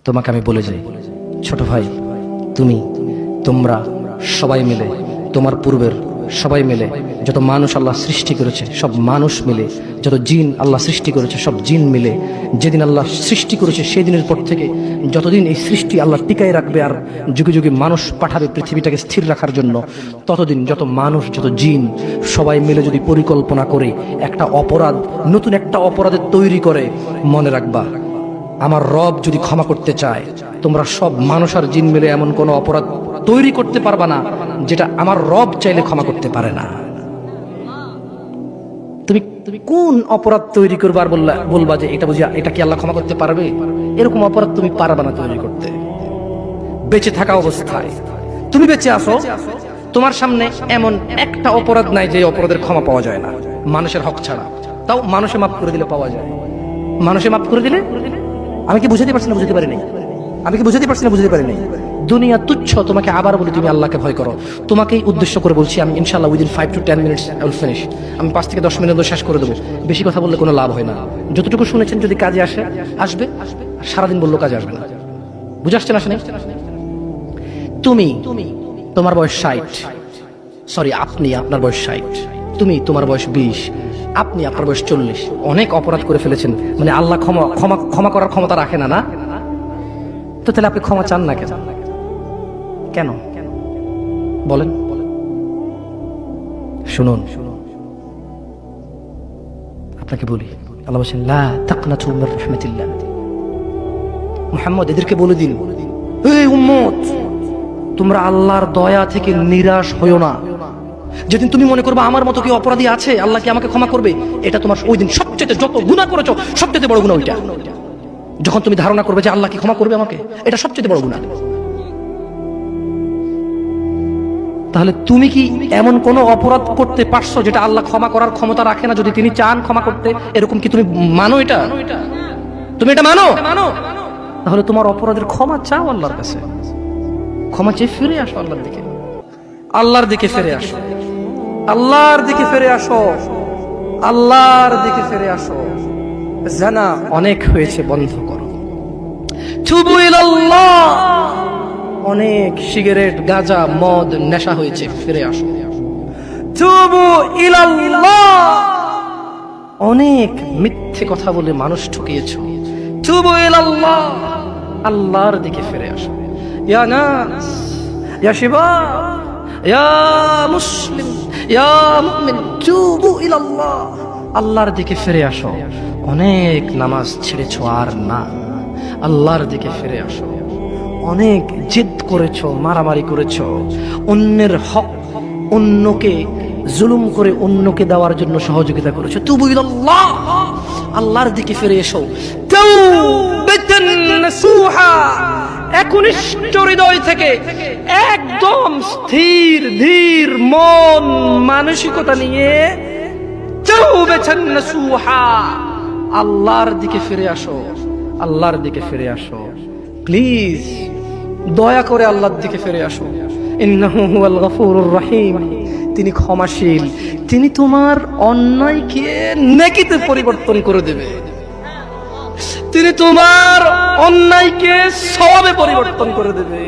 তোমাকে আমি বলে যাই, ছোট ভাই, তোমরা সবাই মিলে, তোমার পূর্বের সবাই মিলে, যত মানুষ আল্লাহ সৃষ্টি করেছে সব মানুষ মিলে, যত জিন আল্লাহ সৃষ্টি করেছে সব জিন মিলে, যেদিন আল্লাহ সৃষ্টি করেছে সেই দিনের পর থেকে যতদিন এই সৃষ্টি আল্লাহ টিকায় রাখবে আর যুগে যুগে মানুষ পাঠাবে পৃথিবীটাকে স্থির রাখার জন্য, ততদিন যত মানুষ যত জিন সবাই মিলে যদি পরিকল্পনা করে একটা অপরাধ, নতুন একটা অপরাধের তৈরি করে, মনে রাখবা আমার রব যদি ক্ষমা করতে চায়, তোমরা সব মানুষ আর জিন মিলে এমন কোনো অপরাধ তৈরি করতে পারবা না যেটা আমার রব চাইলে ক্ষমা করতে পারে না। তুমি কোন অপরাধ তৈরি করবা আর বলবা যে এটা বুঝিয়া এটা কি আল্লাহ ক্ষমা করতে পারবে? এরকম অপরাধ তুমি পারবা না তৈরি করতে। বেঁচে থাকা অবস্থায় তুমি বেঁচে আসো, তোমার সামনে এমন একটা অপরাধ নাই যে অপরাধের ক্ষমা পাওয়া যায় না, মানুষের হক ছাড়া। তাও মানুষে মাফ করে দিলে পাওয়া যায়। মানুষে মাফ করে দিলে, আমি কি বুঝাতে পারছি না? বুঝতে পারি নাই। আমি কি বুঝাতে পারছি না? বুঝতে পারি নাই। দুনিয়া তুচ্ছ। তোমাকে আবার বলি, তুমি আল্লাহকে ভয় করো। তোমাকেই উদ্দেশ্য করে বলছি আমি, ইনশাআল্লাহ within 5 to 10 minutes I will finish. আমি 5 থেকে 10 মিনিট শেষ করে দেবো। বেশি কথা বললে কোনো লাভ হয় না। যতটুকু শুনেছেন যদি কাজে আসবে, সারাদিন বললো কাজে আসবে না। বুঝে আসছে না? আসেনি? তোমার বয়স 60, সরি আপনার বয়স 60, তোমার বয়স 20, আপনার বয়স 40। অনেক অপরাধ করে ফেলেছেন, মানে আল্লাহ ক্ষমা করার ক্ষমতা রাখে না। তো তাহলে আপনি ক্ষমা চান না কেন? কেন বলেন? শুনুন, আপনাকে বলি, আল্লাহ বলেন লা তাকনাতু মির রাহমাতিল্লাহ। মুহাম্মদ এদেরকে বলে দিন, এই উম্মত, তোমরা আল্লাহর দয়া থেকে নিরাশ হইও না। যেদিন তুমি মনে করবে আমার মতো কি অপরাধী আছে, আল্লাহ কি আমাকে ক্ষমা করবে, এটা তোমার ওই দিন সবচেয়ে যত গুনাহ করেছো সবচেয়ে বড় গুনাহ ওইটা। যখন তুমি ধারণা করবে যে আল্লাহ কি ক্ষমা করবে আমাকে, এটা সবচেয়ে বড় গুনাহ। তাহলে তুমি কি এমন কোন অপরাধ করতে পারছো যেটা আল্লাহ ক্ষমা করার ক্ষমতা রাখে না যদি তিনি চান ক্ষমা করতে? এরকম কি তুমি মানো? এটা তুমি এটা মানো? তাহলে তোমার অপরাধের ক্ষমা চাও আল্লাহর কাছে, ক্ষমা চেয়ে ফিরে আসো আল্লাহর দিকে। আল্লাহর দিকে ফিরে আসো, আল্লাহর দিকে ফিরে আসো, আল্লাহর দিকে ফিরে আসো। জানা অনেক হয়েছে, বন্ধ করো। তুবু ইলাল্লাহ, অনেক সিগারেট গাঁজা মদ নেশা হয়েছে, ফিরে আসো। তুবু ইলাল্লাহ, অনেক মিথ্যে কথা বলে মানুষ ঠকিয়েছো, তুবু ইলাল্লাহ, আল্লাহর দিকে ফিরে আসো। ইয়া নাস, ইয়া শিবাব, ইয়া মুসলিম, ইয়া মুমিন, তুবু ইলাল্লাহ, আল্লাহর দিকে ফিরে আসো। অনেক নামাজ ছেড়েছো আর না, আল্লাহর দিকে ফিরে আসো। অনেক জিদ করেছো, মারামারি করেছো, অন্যের হক অন্যকে জুলুম করে অন্যকে দেওয়ার জন্য সহযোগিতা করেছো, তুবু ইলাল্লাহ, আল্লাহর দিকে ফিরে এসো। তাওবাতান নাসুহা, একনিষ্ঠ হৃদয় থেকে একদম স্থির ধীর মন মানসিকতা নিয়ে তাওবাতান নাসুহা, আল্লাহর দিকে ফিরে আসো, আল্লাহর দিকে ফিরে আসো। প্লিজ দয়া করে আল্লাহর দিকে ফিরে আসো। ইন্নাহু হুয়াল গফুরুর রহিম, তিনি ক্ষমাশীল, তিনি তোমার অন্যায়কে নেকিতে পরিবর্তন করে দেবে, তিনি তোমার অন্যায়কে সওয়াবে পরিবর্তন করে দেবে।